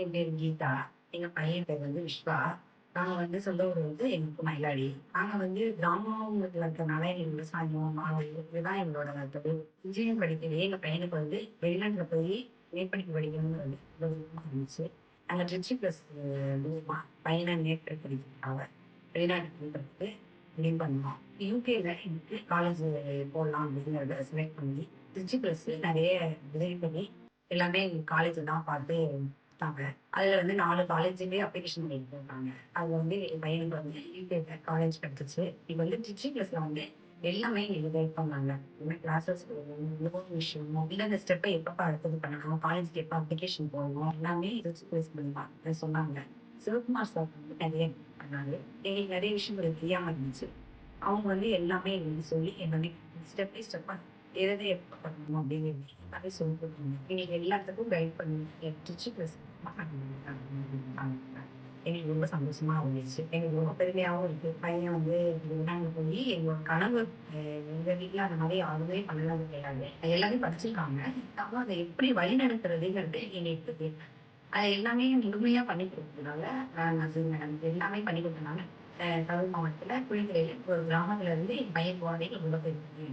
என் பேரு கீதா. எங்க பையன் பேர் வந்து விஸ்வா. நாங்க வந்து சொந்த ஊர் வந்து எங்களுக்கு மயிலாடி. நாங்க வந்து கிராமத்துல இருக்கறனால எங்களுக்கு விவசாயம், மாடு இதுதான் எங்களோட தொழில். இன்ஜினியரிங் படிக்கவே எங்க பையனுக்கு வந்து வெளிநாட்டுல போய் மேற்படிப்பு படிக்கணும்னு வந்து ரொம்ப விருப்பம் இருந்துச்சு. நாங்க திருச்சி பிளஸ் மூலியமா பையன மேற்படிப்பு படிக்கிறதுக்காக வெளிநாட்டுக்கு போறதுக்கு முடிவு பண்ணோம். யுகேல எனக்கு காலேஜ் போடலாம் அப்படிங்கிறத செலக்ட் பண்ணி, திருச்சி பிளஸ் நெறைய உதவி பண்ணி எல்லாமே காலேஜ் தான் பார்த்து குடுத்தாங்க. அதுல வந்து 4 காலேஜுமே அப்ளிகேஷன் பண்ணியிருந்தாங்க. அதுல வந்து என் பையனுக்கு வந்து யுகேல காலேஜ் கிடைச்சுச்சு. இப்ப வந்து திருச்சி பிளஸ்ல வந்து எல்லாமே எங்களுக்கு கைட் பண்ணாங்க. என்ன கிளாஸஸ் போகணும், லோன் விஷயம், இந்தந்த ஸ்டெப்ப எப்பப்ப அடுத்தது பண்ணணும், காலேஜ்க்கு எப்ப அப்ளிகேஷன் போடணும், எல்லாமே திருச்சி பிளஸ் மூலியமா சொன்னாங்க. சிவகுமார் சார் வந்து நெறைய பண்ணாரு. எங்களுக்கு நெறைய விஷயங்கள் தெரியாம இருந்துச்சு. அவங்க வந்து எல்லாமே எங்களுக்கு சொல்லி எல்லாமே ஸ்டெப் பை ஸ்டெப்பா எத எத எப்ப பண்ணணும் அப்படிங்கிறது எல்லாமே சொல்லிக் குடுத்தாங்க. எங்களுக்கு எல்லாத்துக்கும் கைட் பண்ணி திருச்சி பிளஸ் எங்களுக்கு ரொம்ப சந்தோஷமா இருந்துச்சு. எங்களுக்கு ரொம்ப பெருமையாவும் இருக்கு. பையன் வந்து வெளிநாட்ல போயி எங்களோட கனவு எங்க வீட்ல அந்த மாரி யாருமே பண்ணனது கிடையாது. எல்லாமே படிச்சிருக்காங்க. இருந்தாலும் அத எப்படி வழிநடத்துறதுங்கிறது எங்களுக்கு தெரியல. அது எல்லாமே முழுமையா பண்ணி குடுத்ததுனால, அது எல்லாமே பண்ணி குடுத்தனால, கரூர் மாவட்டத்தில குழித்துறையில ஒரு கிராமத்துல இருந்து என் பையன் போனதே ரொம்ப பெருமை.